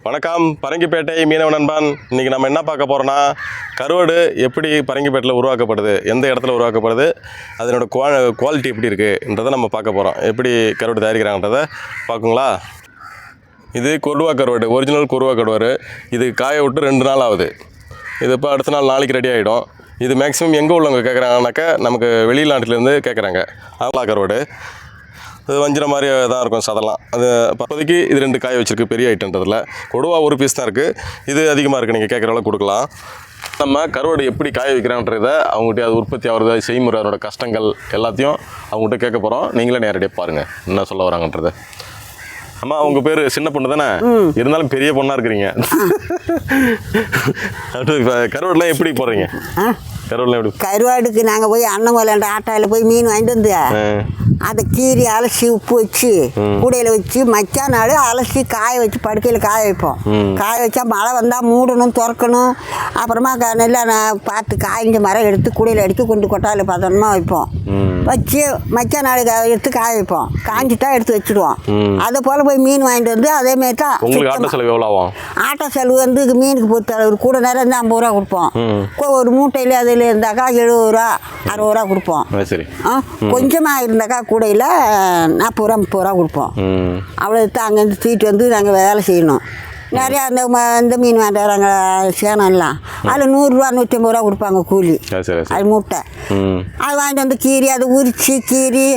வணக்கம், பரங்கிப்பேட்டை மீனவ நண்பன். இன்றைக்கி நம்ம என்ன பார்க்க போகிறோன்னா, கருவாடு எப்படி பரங்கிப்பேட்டையில் உருவாக்கப்படுது, எந்த இடத்துல உருவாக்கப்படுது, அதனோட குவாலிட்டி எப்படி இருக்குன்றதை நம்ம பார்க்க போகிறோம். எப்படி கருவாடு தயாரிக்கிறாங்கன்றதை பார்க்குங்களா. இது கொடுவா கருவாடு, ஒரிஜினல் கொடுவா கருவாடு. இது காய விட்டு 2 நாள் ஆகுது. இது இப்போ அடுத்த நாள் நாளைக்கு ரெடி ஆகிடும். இது மேக்ஸிமம் எங்கே உள்ளவங்க கேட்குறாங்கனாக்கா, நமக்கு வெளிநாட்டிலேருந்து கேட்குறாங்க. ஆவலா கருவாடு அது வஞ்சிர மாதிரி தான் இருக்கும் சதெல்லாம். அது இப்போதைக்கு இது 2 காய வச்சுருக்கு, பெரிய ஐட்டன்றதில். கொடுவா ஒரு பீஸ் தான் இருக்குது. இது அதிகமாக இருக்குது, நீங்கள் கேட்குற அளவுக்கு கொடுக்கலாம். நம்ம கருவாடு எப்படி காய வைக்கிறான்றதை அவங்ககிட்ட, அது உற்பத்தி ஆகிறது, செய்முறை, அதோட கஷ்டங்கள் எல்லாத்தையும் அவங்ககிட்ட கேட்க போகிறோம். நீங்களே நேரடியாக பாருங்கள் என்ன சொல்ல வராங்கன்றது. அம்மா, உங்கள் பேர் சின்ன பொண்ணு தானே, இருந்தாலும் பெரிய பொண்ணாக இருக்கிறீங்க. இப்போ கருவாடுலாம் எப்படி போடுறீங்க? கருவாடுலாம் எப்படி? கருவாடுக்கு நாங்கள் போய் அண்ணங்கோலாண்ட ஆட்டாயில் போய் மீன் வாங்கிட்டு வந்து அதை கீரி அலசி உப்பு வச்சு கூடையில் வச்சு மச்சான் நாள் அலசி காய வச்சு படுக்கையில் காய வைப்போம். காய வச்சா மழை வந்தால் மூடணும், திறக்கணும். அப்புறமா நல்லா பார்த்து காய்ஞ்ச மரம் எடுத்து கூடையில் அடித்து கொண்டு கொட்டாயில் பதனமாக வைப்போம். வச்சு மச்சான் நாள் எடுத்து காய வைப்போம். காய்ஞ்சிட்டா எடுத்து வச்சுடுவோம். அதை போல் போய் மீன் வாங்கிட்டு வந்து அதேமாரி தான். உங்களுக்கு ஆட்டோ செலவு எவ்வளோ ஆகும்? ஆட்டோ செலவு வந்து மீனுக்கு பொறுத்த அளவு கூட நேரம் இருந்தால் 50 ரூபா கொடுப்போம். ஒரு மூட்டையில் அதில் இருந்தாக்கா 70 ரூபா 60 ரூபா கொடுப்போம். சரி. கொஞ்சமாக இருந்தாக்கா கூடையில் 40 ரூபா 30 ரூபா கொடுப்போம். அவ்வளோ தான். அங்கேருந்து தூக்கிட்டு வந்து நாங்கள் வேலை செய்யணும். நிறையா இந்த மீன் வேண்டாங்க சேனம்லாம், அதில் 100 ரூபா 150 ரூபா கொடுப்பாங்க கூலி. அது மூட்டை. அது வாங்கிட்டு வந்து கீரி அதை உரித்து கீரி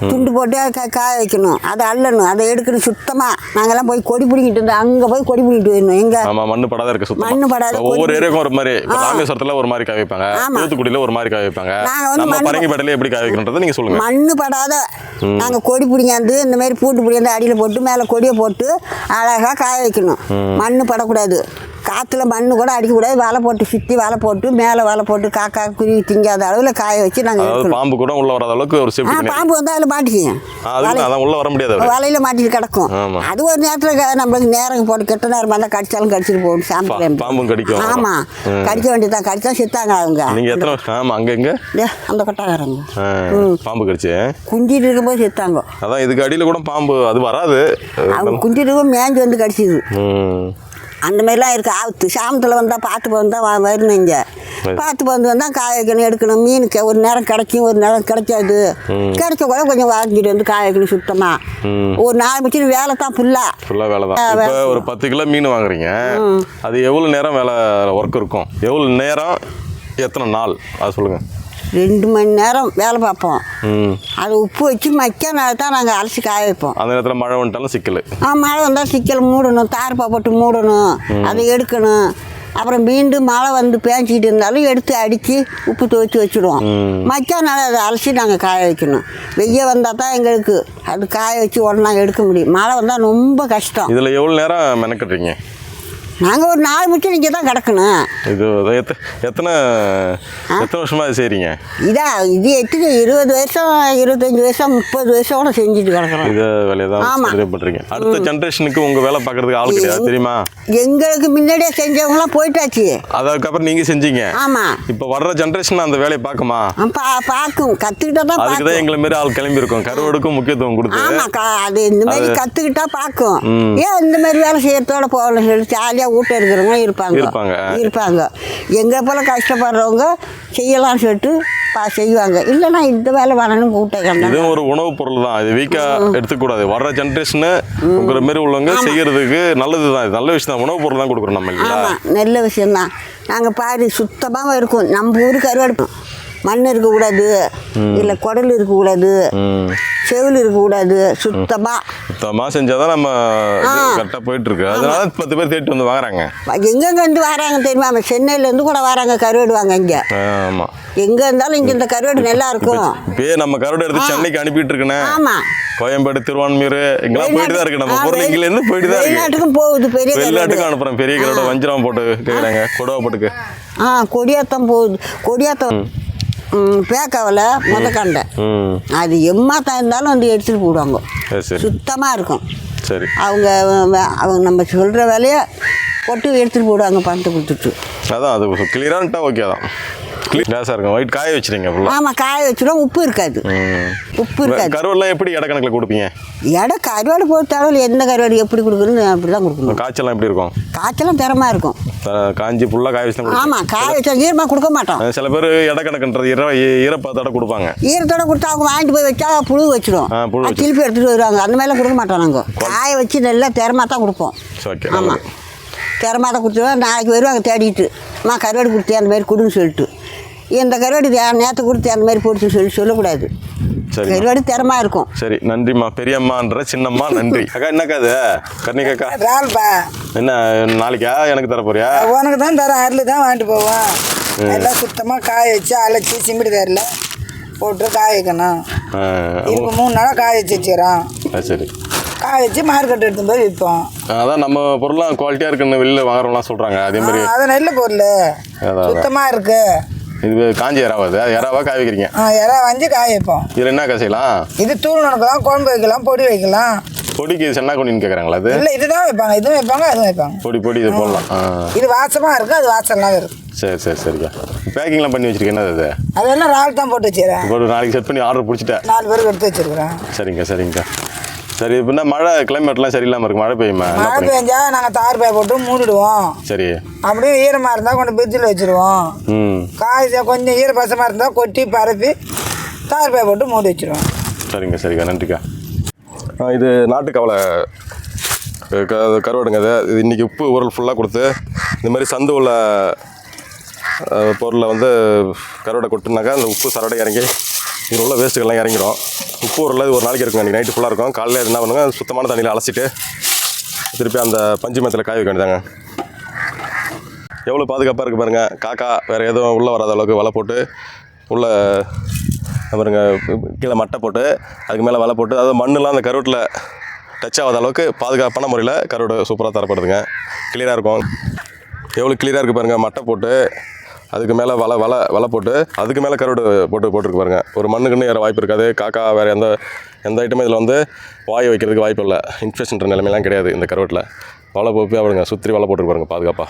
துண்டு போட்டு காய வைக்கணும். அதை அள்ளணும், அதை எடுக்கணும் சுத்தமாக. நாங்கள்லாம் போய் கொடி பிடிக்கிட்டு இருந்தோம். அங்கே போய் கொடி பிடிக்கிட்டு வரணும். எங்கே மண்ணு படாத இருக்கு, மண்ணு படாத. ஒவ்வொரு ஏரியாவுக்கும் ஒரு மாதிரி. ராமேஸ்வரத்தில் ஒரு மாதிரி காய வைப்பாங்க, தூத்துக்குடியில் ஒரு மாதிரி காய வைப்பாங்க. நாங்கள் வந்து பரங்கிப்பேட்டையில் எப்படி காய வைக்கணுன்றதை நீங்கள் சொல்லுங்கள். மண்ணு படாத நாங்கள் கொடி பிடிங்காந்து இந்த மாதிரி பூண்டு பிடிங்காந்து அடியில் போட்டு மேலே கொடியை போட்டு அழகாக காய வைக்கணும். மண்ணு படக்கூடாது. காற்றுல மண்ணு கூட அடிக்கக்கூடாது. வலை போட்டு சுற்றி வலை போட்டு மேலே வலை போட்டு காக்கா குருவி திங்காத அளவில் காய வச்சு நாங்கள். பாம்பு கூட உள்ள வராத அளவுக்கு ஒரு சேஃப்டி. பாம்பு வந்து அதில் மாட்டிக்கிங்க, உள்ள வர முடியாது, வலையில் மாட்டிட்டு கிடக்கும். அது ஒரு நேரத்தில் நம்மளுக்கு நேரம் போட்டு கெட்ட நேரம் வந்தால் கடிச்சாலும் கடிச்சிட்டு போகும். சாம்பிள் பாம்பும் கடிக்கும். ஆமாம், கடிக்க வேண்டியதான். கடிச்சா செத்தாங்க அவங்க. நீங்கள் எத்தனை வருஷம்? ஆமாம், அங்கே அந்த கொட்டாக்காரங்க பாம்பு கடிச்சு குஞ்சிட்டு இருக்கும்போது செத்தாங்க. அதான் இதுக்கு அடியில் கூட பாம்பு அது வராது. அவங்க குஞ்சிட்டு இருக்கும் மேஞ்சு வந்து கடிச்சிது. அந்த மாதிரிலாம் இருக்குது ஆபத்து. சாமத்தில் வந்தால் பார்த்து வந்தால் வரணும். இங்கே பார்த்து வந்தால் காய வைக்கணும், எடுக்கணும். மீனுக்கு ஒரு நேரம் கிடைக்கும், ஒரு நேரம் கிடைக்காது. கிடைச்ச கூட கொஞ்சம் வாங்கிட்டு வந்து காய வைக்கணும் சுத்தமாக. ஒரு 4 மணி வேலை தான். ஃபுல்லாக வேலை தான். இப்போ ஒரு 10 கிலோ மீன் வாங்குறீங்க, அது எவ்வளோ நேரம் வேலை ஒர்க் இருக்கும்? எவ்வளோ நேரம், எத்தனை நாள், அதை சொல்லுங்கள். 2 மணி நேரம் வேலை பார்ப்போம். அது உப்பு வச்சு மக்கால் தான் நாங்கள் அலசி காய வைப்போம். அந்த நேரத்தில் மழை வந்துட்டாலும் சிக்கல். மழை வந்தால் சிக்கல். மூடணும், தார்ப்பா போட்டு மூடணும், அதை எடுக்கணும். அப்புறம் மீண்டும் மழை வந்து பேஞ்சிக்கிட்டு இருந்தாலும் எடுத்து அடித்து உப்பு துவைச்சி வச்சுடுவோம். மக்கால் அதை அலசி நாங்கள் காய வைக்கணும். வெய்ய வந்தால் தான் எங்களுக்கு அது காய வச்சு உடனே எடுக்க முடியும். மழை வந்தால் ரொம்ப கஷ்டம். இதில் எவ்வளோ நேரம் மெனக்கட்டுறீங்க? நாங்கள் ஒரு 4 மணி இங்கே தான் கிடக்கணும். இது எத்தனை வருஷமாக இது செய்கிறீங்க? இது 20 வருஷம் 25 வருஷம் 30 வருஷம் செஞ்சுட்டு கிடக்குறோம். இதை வேலையை தான் பண்ணுறீங்க. அடுத்த ஜென்ரேஷனுக்கு உங்கள் வேலை பார்க்குறதுக்கு ஆள் கிடையாது, தெரியுமா? எங்களுக்கு முன்னாடியே செஞ்சவங்களாம் போயிட்டாச்சு. அதுக்கப்புறம் நீங்கள் செஞ்சீங்க. ஆமாம். இப்போ வர்ற ஜென்ரேஷன் அந்த வேலையை பார்க்குமா? பார்க்கும். கற்றுக்கிட்டா தான். அதுக்கு தான் எங்களை மாரி ஆள் கிளம்பி இருக்கும். கருவாடுக்கும் முக்கியத்துவம் கொடுத்து. ஆமாம், அது இந்த மாதிரி கற்றுக்கிட்டா பார்க்கும். ஏன் இந்த மாதிரி வேலை செய்யறதோட போகலாம் சொல்லி ஜாலியாக வீட்டில் இருக்கிறவங்க இருப்பாங்க. எங்களை போல கஷ்டப்படுறவங்க செய்யலாம்னு சொல்லிட்டு செய்வாங்க. இல்லைன்னா இந்த வேலை வரணும் கூட்ட. இது ஒரு உணவு பொருள் தான். இது வீக்காக எடுத்துக்கூடாது. வர்ற ஜென்ரேஷனு உங்களை மாரி உள்ளவங்க செய்யறதுக்கு நல்லது தான். இது நல்ல விஷயம் தான். உணவு பொருள் தான் கொடுக்குறோம் நம்ம. ஆமாம், நல்ல விஷயம்தான். நாங்கள் பாரு சுத்தமாக இருக்கும். நம்ம ஊர் கருவாடு மண் இருக்கக்கூடாது, இல்லை குடல் இருக்கக்கூடாது, செவில் இருக்கக்கூடாது. சுத்தமாக செஞ்சால் தான் நம்ம கரெக்டாக போயிட்டுருக்கு. அதனால 10 பேர் தேடி வந்து வாங்குறாங்க. எங்கெங்கேருந்து வராங்க தெரியுமா? நம்ம சென்னையிலேருந்து கூட வராங்க கருவாடு வாங்க இங்கே. ஆமாம், எங்கே இருந்தாலும் இங்கே இந்த கருவாடு நல்லா இருக்கும். இப்போயே நம்ம கருவாடு எடுத்து சென்னைக்கு அனுப்பிட்டு இருக்குண்ணே. ஆமாம், கோயம்பேடு, திருவான்மீர் இங்கெல்லாம் போயிட்டு தான் இருக்கு. நம்ம பொருள் இங்கேருந்து போயிட்டு தான் இருக்கு. வெளிநாட்டுக்கும் போகுது. வெளிநாட்டுக்கும் அனுப்புகிறோம். பெரிய கருவாடு வஞ்சிரம் போட்டு கேட்குறாங்க, கொடுவா போட்டுக்கு. கொடியாத்தம் போகுது. கொடியாத்தம் பேக்காவில் முதக்கண்டை அது எம்மாத்தான் இருந்தாலும் வந்து எடுத்துகிட்டு போடுவாங்க. சுத்தமாக இருக்கும். சரி. அவங்க நம்ம சொல்கிற வேலையை போட்டு எடுத்துகிட்டு போடுவாங்க. பணத்தை கொடுத்துட்டு. அதான் அது கிளியரான்ட்டா ஓகே தான். கிளாஸாக இருக்கும். ஒயிட் காய வச்சுருங்க ஃபுல்லாக. ஆமாம், காய வச்சிடும். உப்பு இருக்காது. உப்பு இருக்காது. கருவாடுலாம் எப்படி எடை கணக்கில் கொடுப்பீங்க? எடை கருவாடு பொறுத்தாலும் எந்த கருவாடு எப்படி கொடுக்கணும்னு அப்படி தான் கொடுக்கணும். காய்ச்சலாம் எப்படி இருக்கும்? காய்ச்சலாம் திறமா இருக்கும். காஞ்சி ஃபுல்லாக காய வச்சு தான். ஆமாம், காய வச்சா ஈரமாக கொடுக்க மாட்டோம். சில பேர் எடை கணக்குன்றது ஈரப்பதத்தோட கொடுப்பாங்க. ஈரத்தோட கொடுத்தா அவங்க வாங்கிட்டு போய் வச்சா புழு வச்சிடும். திருப்பி எடுத்துகிட்டு வருவாங்க. அந்த மாதிரிலாம் கொடுக்க மாட்டோம். நாங்கள் காய வச்சு நல்லா திறமா தான் கொடுப்போம். ஓகே. ஆமாம், திறமா தான் கொடுத்துருவோம். நாளைக்கு வருவாங்க தேடிட்டு, அம்மா கருவாடு கொடுத்தேன் அந்த மாதிரி கொடுன்னு சொல்லிட்டு. இந்த கருவாடு நேற்று கொடுத்து அந்த மாதிரி போட்டு சொல்லக்கூடாது. சரி, கருவாடு திறமா இருக்கும். சரி, நன்றிம்மா. பெரியம்மான்ற சின்னம்மா நன்றி. அக்கா என்னக்கா அது கர்ணிகாக்கா? இறால்ப்பா. என்ன நாளைக்கா எனக்கு தர போறியா? உனக்கு தான் தரேன். அரில் தான் வாங்கிட்டு போவோம். எல்லாம் சுத்தமாக காய வச்சு அழைச்சி சிமிடி தரில் போட்டு காய வைக்கணும். இதுக்கு 3 நாளாக காய வச்சு வச்சுக்கிறோம். சரி, காய வச்சு மார்க்கெட் எடுத்து போய் விற்போம். அதான் நம்ம பொருளாக குவாலிட்டியாக இருக்குன்னு வெளியில் வாங்குறோம்லாம் சொல்கிறாங்க. அதே மாதிரி அது நல்ல பொருள், சுத்தமாக இருக்கு. இது காஞ்சி இறாவது இறாவா காய வைக்கிறீங்க? இறா வாங்கி காய வைப்போம். இதில் என்ன செய்யலாம்? இது தூள் நுணுக்கலாம், குழம்பு வைக்கலாம், பொடி வைக்கலாம். பொடிக்கு சென்னா கொண்டின்னு கேட்குறாங்களா? அது இல்லை, இதுதான் வைப்பாங்க. இதுவும் வைப்பாங்க, அதுவும் வைப்பாங்க. பொடி இது போடலாம். இது வாசமாக இருக்குது, அது வாசம்லாம் இருக்குது. சரி, சரிக்கா. பேக்கிங்லாம் பண்ணி வச்சிருக்கேன். என்னது அது? அதெல்லாம் இறால் தான் போட்டு வச்சுக்கிறேன். இப்போ நாளைக்கு செட் பண்ணி ஆர்டர் பிடிச்சிட்டேன். 4 பேருக்கு எடுத்து வச்சுருக்குறேன். சரிங்கக்கா. சரி, இப்போனா மழை கிளைமேட்லாம் சரியில்லாமல் இருக்குது. மழை பெய்யுமா? மழை பெஞ்சா நாங்கள் தார் பாய் போட்டு மூடிடுவோம். சரி. அப்படியே ஈரமாக இருந்தால் கொண்டு ஃப்ரிட்ஜில் வச்சுருவோம். காய்ச்ச கொஞ்சம் ஈரப்பசமாக இருந்தால் கொட்டி பரப்பி தார் பாய் போட்டு மூடி வச்சுருவோம். சரிக்கா, நன்றிக்கா. இது நாட்டு கவலை கருவாடுங்க. இது இன்றைக்கி உப்பு ஊரல் ஃபுல்லாக கொடுத்து இந்த மாதிரி சந்து உள்ள பொருளை வந்து கருவாடை கொட்டுனாக்கா அந்த உப்பு சரடை இறங்கி இதில் உள்ள வேஸ்ட்டுகள்லாம் இறங்கிடும். உப்பு ஊரில் இது ஒரு நாளைக்கு இருக்குங்க. அன்றைக்கி நைட்டு ஃபுல்லாக இருக்கும். காலையில் என்ன பண்ணுங்க, சுத்தமான தண்ணியில் அலசிட்டு திருப்பி அந்த பஞ்சு மெத்தில் காய வைக்க வேண்டியதாங்க. எவ்வளோ பாதுகாப்பாக இருக்குது பாருங்கள். காக்கா வேறு எதுவும் உள்ளே வராத அளவுக்கு வலை போட்டு உள்ளே பாருங்க, கீழே மட்டை போட்டு அதுக்கு மேலே வலை போட்டு, அதாவது மண்ணெலாம் அந்த கருவாட்டில் டச் ஆகாத அளவுக்கு பாதுகாப்பான முறையில் கருவாடு சூப்பராக தரப்படுதுங்க. கிளியராக இருக்கும். எவ்வளோ கிளியராக இருக்குது பாருங்கள். மட்டை போட்டு அதுக்கு மேலே வலை போட்டு அதுக்கு மேலே கருவாடு போட்டுருக்கு பாருங்கள். ஒரு மண்ணுக்குன்னு வேறு வாய்ப்பு இருக்காது. காக்கா வேறு எந்த ஐட்டமும் இதில் வந்து வாயை வைக்கிறதுக்கு வாய்ப்பு இல்லை. இன்ஃபெக்ஷன்ற நிலைமையெல்லாம் கிடையாது இந்த கருவாட்டில். வலை போட்டு அவருங்க சுற்றி வலை போட்டுருக்கு பாருங்கள் பாதுகாப்பாக.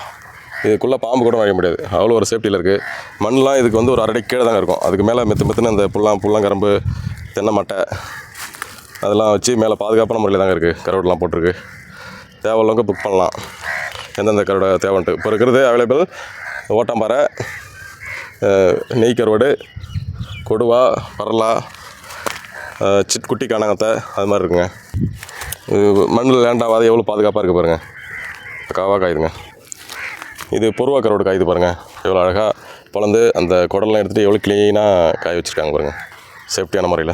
இதுக்குள்ளே பாம்பு கூட நுழைய முடியாது. அவ்வளோ ஒரு சேஃப்டியில் இருக்குது. மண்ணெலாம் இதுக்கு வந்து ஒரு 1/2 அடி கீழே தாங்க இருக்கும். அதுக்கு மேலே மெத்துன்னு அந்த புல்லாங்கரம்பு, தென்னை மட்டை அதெல்லாம் வச்சு மேலே பாதுகாப்பான முறையில் தாங்க இருக்குது. கருவாடெலாம் போட்டிருக்கு. தேவையில்லவங்க புக் பண்ணலாம். எந்தெந்த கருவாடை தேவைன்ட்டு இப்போ இருக்கிறது அவைலபிள். ஓட்டாம்பாறை, நெய் கருவாடு, கொடுவா, பரலா, குட்டி காணாங்கத்தை அது மாதிரி இருக்குங்க. மண்ணில் லேண்டாகாது. எவ்வளோ பாதுகாப்பாக இருக்குது பாருங்கள். காவாக காயுதுங்க. இது பொருவா கருவாடு காயுது பாருங்கள். எவ்வளோ அழகாக பொழந்து அந்த குடல்லாம் எடுத்துகிட்டு எவ்வளோ க்ளீனாக காய வச்சுருக்காங்க பாருங்கள். சேஃப்டியான முறையில்.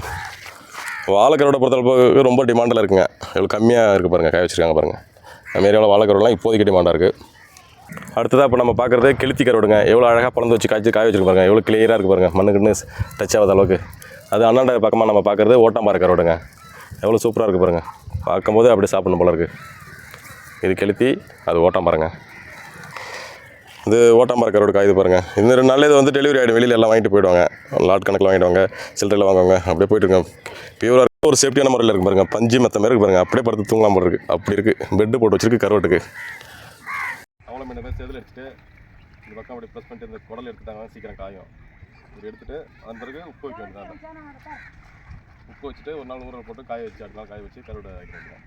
வாழைக்கருவாடை பொறுத்தளவுக்கு ரொம்ப டிமாண்டில் இருக்குங்க. எவ்வளோ கம்மியாக இருக்குது பாருங்கள், காய வச்சுருக்காங்க பாருங்கள். அதுமாரி எவ்வளோ வாழைக்கருவாடெலாம் இப்போதைக்கு டிமாண்டாக இருக்குது. அடுத்ததாக இப்போ நம்ம பார்க்குறது கெளுத்தி கருவாடுங்க. எவ்வளோ அழகாக பொழந்து வச்சு காய வச்சுருக்கு பாருங்கள். எவ்வளோ கிளியராக இருக்குது பாருங்கள். மண்ணுக்குன்னு டச் ஆகாத அளவுக்கு. அது அண்ணாண்ட பக்கமாக நம்ம பார்க்குறது ஓட்டாம்பாறை கருவாடுங்க. எவ்வளோ சூப்பராக இருக்குது பாருங்கள். பார்க்கும்போது அப்படியே சாப்பிடணும் போல இருக்குது. இது கெளுத்தி, அது ஓட்டாம்பாறைங்க. இது ஓட்டாம்பாறை கருவாடு காயுது பாருங்கள். இந்த 2 நாளில் இது வந்து டெலிவரி ஆகிடும். வெளியில் எல்லாம் வாங்கிட்டு போயிடுவாங்க. லாட் கணக்கில் வாங்கிடுவாங்க, சில்லறையில் வாங்குவாங்க. அப்படியே போயிட்டுருக்கோம். பியூராக ஒரு சேஃப்டியான முறையில் இருக்குது பாருங்கள். பஞ்சு மெத்த மாதிரி இருக்குது பாருங்கள். அப்படியே படுத்து தூங்கலாம் போல இருக்குது. அப்படி இருக்குது. பெட்டு போட்டு வச்சுருக்கு கருவாட்டுக்கு. அவ்வளோ மீன் பேர் செதில் எடுத்துகிட்டு இந்த பக்கம் அப்படி ப்ரெஸ் பண்ணிட்டு இந்த குடல் எடுத்துட்டாங்க. சீக்கிரம் காயும். இது எடுத்துகிட்டு அதன் பிறகு உப்பு வைக்க வேண்டியதான். உப்பு வச்சுட்டு ஒரு நாள் ஊற போட்டு காய வச்சு அடுத்த நாள் காய வச்சு கருவாடை வைக்க வேண்டியதான்.